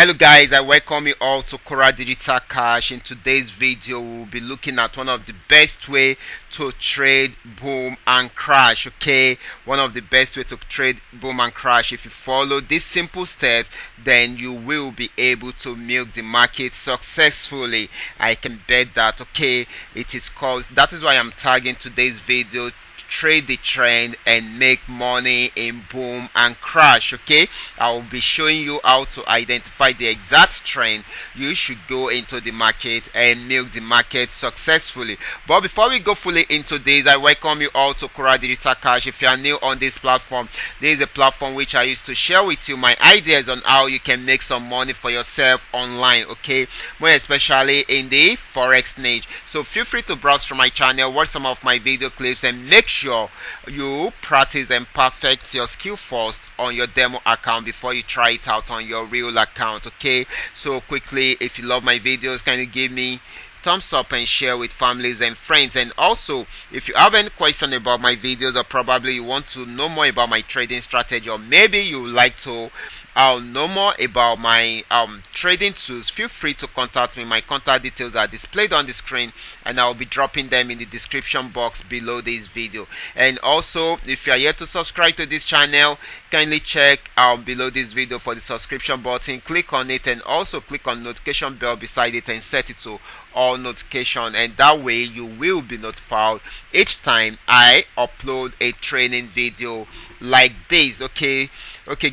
Hello guys, I welcome you all to Qora Digital Cash. In today's video, we'll be looking at one of the best way to trade boom and crash. Okay, one of the best way to trade boom and crash. If you follow this simple step, then you will be able to milk the market successfully. I can bet that. Okay, it is called. That is why I'm tagging today's video. Trade the trend and make money in boom and crash. Okay, I will be showing you how to identify the exact trend you should go into the market and milk the market successfully. But before we go fully into this, I welcome you all to Qora Digital Cash. If you are new on this platform, this is a platform which I used to share with you my ideas on how you can make some money for yourself online. Okay, more especially in the forex niche. So feel free to browse through my channel, watch some of my video clips, and make sure you practice and perfect your skill first on your demo account before you try it out on your real account. Okay, so quickly, if you love my videos, can you give me thumbs up and share with families and friends? And also, if you have any question about my videos, or probably you want to know more about my trading strategy, or maybe you would like to know more about my trading tools, feel free to contact me. My contact details are displayed on the screen, and I'll be dropping them in the description box below this video. And also, if you are yet to subscribe to this channel, kindly check below this video for the subscription button, click on it, and also click on notification bell beside it and set it to all notification, and that way you will be notified each time I upload a training video like this. Okay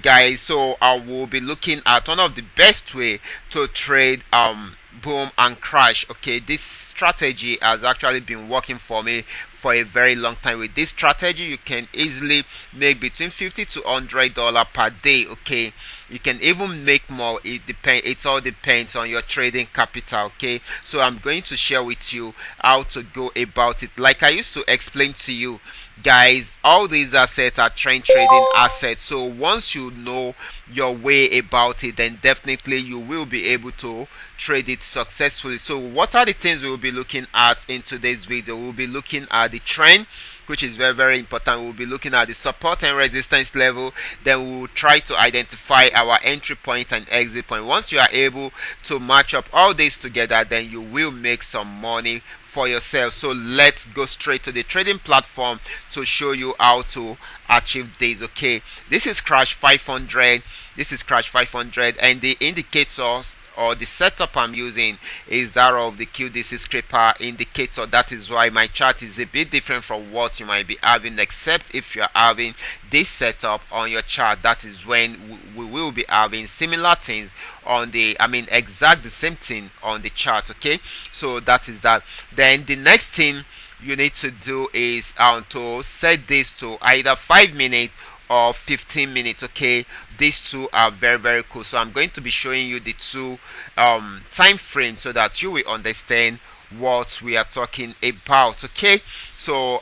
guys, so I will be looking at one of the best way to trade boom and crash. Okay, this strategy has actually been working for me for a very long time. With this strategy, you can easily make between $50 to $100 per day. Okay, you can even make more. It all depends on your trading capital. Okay, so I'm going to share with you how to go about it. Like I used to explain to you guys, all these assets are trend trading assets. So once you know your way about it, then definitely you will be able to trade it successfully. So what are the things we will be looking at in today's video? We'll be looking at the trend, which is very important. We'll be looking at the support and resistance level. Then we will try to identify our entry point and exit point. Once you are able to match up all this together, then you will make some money for yourself. So let's go straight to the trading platform to show you how to achieve this. Okay, this is crash 500. This is crash 500, and the indicators or the setup I'm using is that of the QDC scraper indicator. That is why my chart is a bit different from what you might be having, except if you are having this setup on your chart. That is when we will be having similar things on the exact the same thing on the chart. Okay, so that is that. Then the next thing you need to do is to set this to either 5 minutes or 15 minutes. Okay, these two are very cool. So I'm going to be showing you the two time frames so that you will understand what we are talking about. Okay, so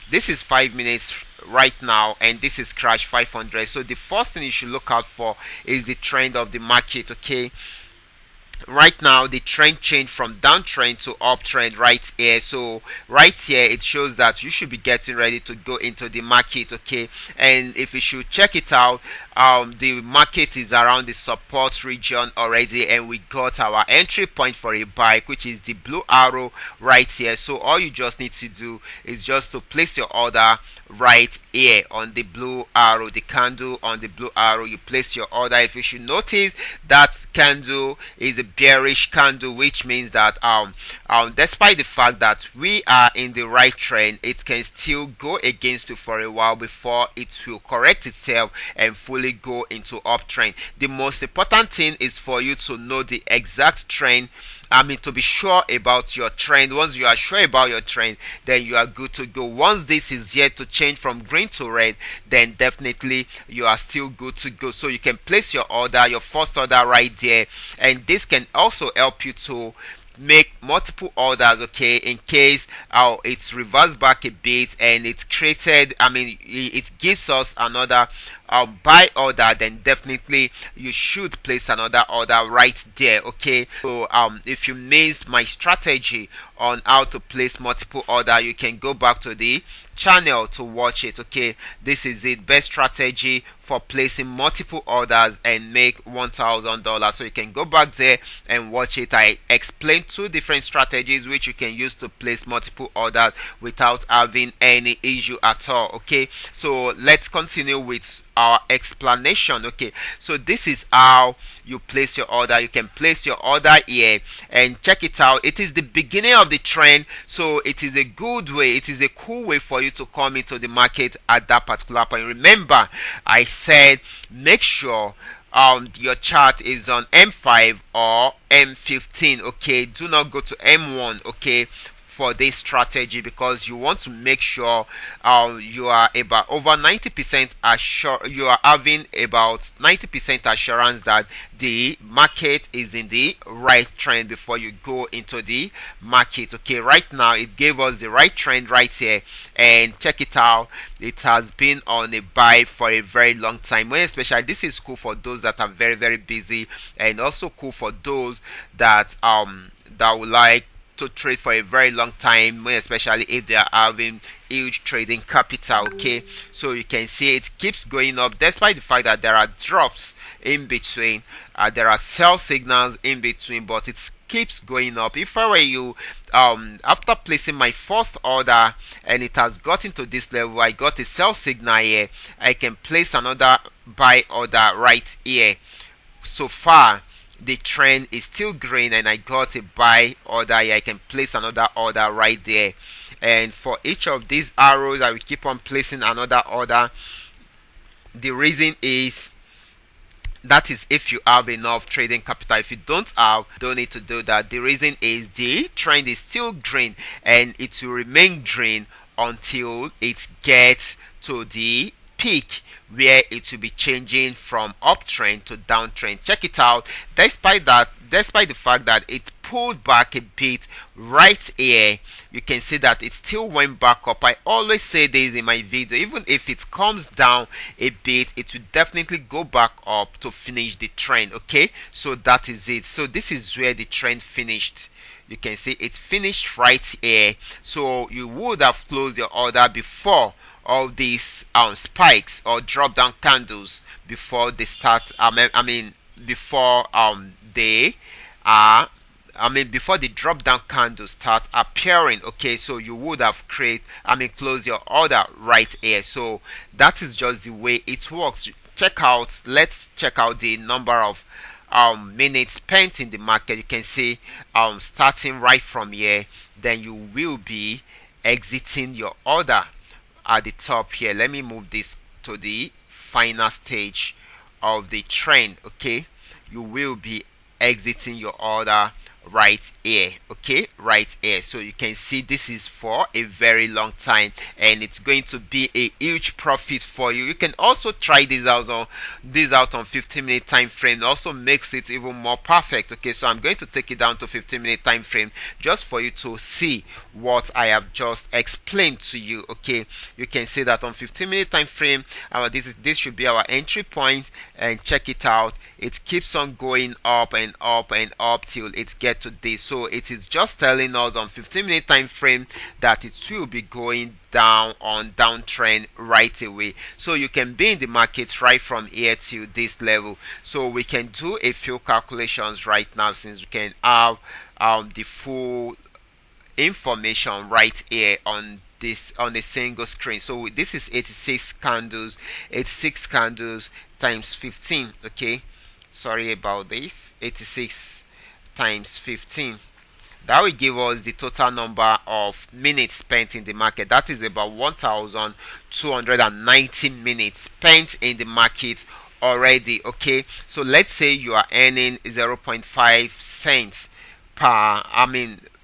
this is 5 minutes right now, and this is crash 500. So the first thing you should look out for is the trend of the market. Okay, right now the trend changed from downtrend to uptrend right here. So right here it shows that you should be getting ready to go into the market. Okay, and if you should check it out, the market is around the support region already, and we got our entry point for a buy, which is the blue arrow right here. So all you just need to do is just to place your order right here on the blue arrow, the candle on the blue arrow. You place your order. If you should notice, that candle is a bearish candle, which means that despite the fact that we are in the right trend, it can still go against you for a while before it will correct itself and fully go into uptrend. The most important thing is for you to know the exact trend. To be sure about your trend. Once you are sure about your trend, then you are good to go. Once this is yet to change from green to red, then definitely you are still good to go. So you can place your order, your first order right there, and this can also help you to make multiple orders. Okay, in case it's reversed back a bit and it's created, it gives us another buy order, then definitely you should place another order right there. Okay, so if you miss my strategy on how to place multiple order, you can go back to the channel to watch it. Okay, this is it, best strategy for placing multiple orders and make $1,000. So you can go back there and watch it. I explained two different strategies which you can use to place multiple orders without having any issue at all. Okay, so let's continue with our explanation. Okay, so this is how you place your order. You can place your order here and check it out. It is the beginning of the trend, so it is a good way, it is a cool way for you to come into the market at that particular point. Remember, I said make sure your chart is on M5 or M15. Okay, do not go to M1. Okay, for this strategy, because you want to make sure you are about over 90% assure, you are having about 90% assurance that the market is in the right trend before you go into the market. Okay, right now it gave us the right trend right here, and check it out, it has been on a buy for a very long time. When especially this is cool for those that are very busy, and also cool for those that that would like to trade for a very long time, especially if they are having huge trading capital. Okay, so you can see it keeps going up despite the fact that there are drops in between, there are sell signals in between, but it keeps going up. If I were you, after placing my first order and it has gotten to this level, I got a sell signal here, I can place another buy order right here. So far the trend is still green and I got a buy order here. I can place another order right there, and for each of these arrows I will keep on placing another order. The reason is that is if you have enough trading capital. If you don't have, don't need to do that. The reason is the trend is still green and it will remain green until it gets to the peak where it will be changing from uptrend to downtrend. Check it out. Despite the fact that it pulled back a bit right here, you can see that it still went back up. I always say this in my video, even if it comes down a bit, it will definitely go back up to finish the trend. Okay, so that is it. So this is where the trend finished. You can see it finished right here. So you would have closed your order before all these spikes or drop down candles before they start. Before they are before the drop down candles start appearing. Okay, so you would have closed your order right here. So that is just the way it works. Let's check out the number of minutes spent in the market. You can see starting right from here, then you will be exiting your order at the top here. Let me move this to the final stage of the trend. Okay, you will be exiting your order right here. Okay, right here. So you can see this is for a very long time and it's going to be a huge profit for you. You can also try this out on 15-minute time frame. Also makes it even more perfect. Okay, so I'm going to take it down to 15-minute time frame just for you to see what I have just explained to you. Okay, you can see that on 15-minute time frame, this should be our entry point, and check it out, it keeps on going up and up and up till it gets to this. So it is just telling us on 15-minute time frame that it will be going down on downtrend right away. So you can be in the market right from here to this level. So we can do a few calculations right now, since we can have the full information right here on a single screen. So this is 86 candles times 15. Okay, sorry about this. 86 times 15, that will give us the total number of minutes spent in the market. That is about 1,290 minutes spent in the market already. Okay, so let's say you are earning 0.5 cents per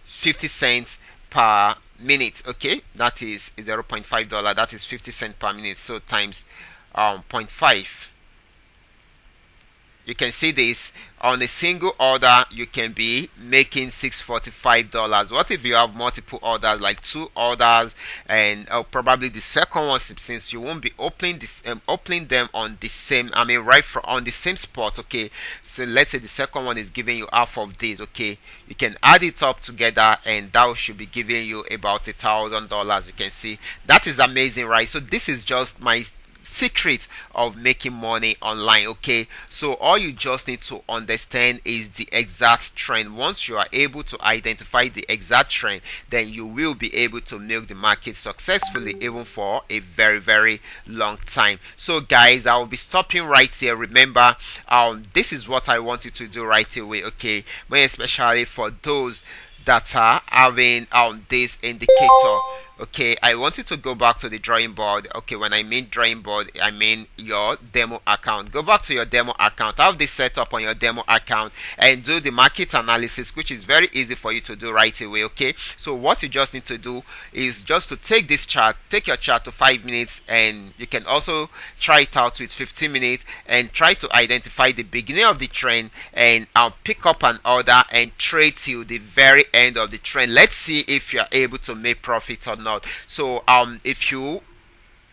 50 cents per minute. Okay, that is $0.5, that is 50 cents per minute. So times 0.5, you can see this on a single order you can be making $645. What if you have multiple orders, like 2 orders, and probably the second one, since you won't be opening them on the same, right from on the same spot. Okay, so let's say the second one is giving you half of this. Okay, you can add it up together and that should be giving you about $1,000. You can see that is amazing, right? So this is just my secret of making money online. Okay, so all you just need to understand is the exact trend. Once you are able to identify the exact trend, then you will be able to milk the market successfully, even for a very, very long time. So guys, I will be stopping right here. Remember, this is what I want you to do right away. Okay, but especially for those that are having this indicator. Okay, I want you to go back to the drawing board. Okay, when I mean drawing board, I mean your demo account. Go back to your demo account, have this set up on your demo account, and do the market analysis, which is very easy for you to do right away. Okay, so what you just need to do is just to take this chart, take your chart to 5 minutes, and you can also try it out with 15 minutes, and try to identify the beginning of the trend, and pick up an order and trade till the very end of the trend. Let's see if you're able to make profit or not. So if you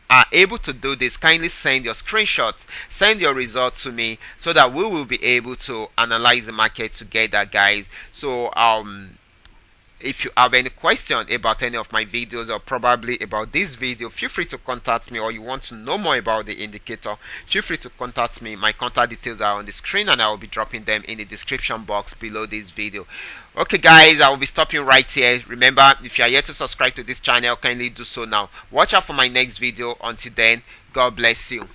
are able to do this, kindly send your screenshots, send your results to me, so that we will be able to analyze the market together, guys. So if you have any question about any of my videos, or probably about this video, feel free to contact me, or you want to know more about the indicator, feel free to contact me. My contact details are on the screen, and I will be dropping them in the description box below this video. Okay guys, I will be stopping right here. Remember, if you are yet to subscribe to this channel, kindly do so now. Watch out for my next video. Until then, God bless you.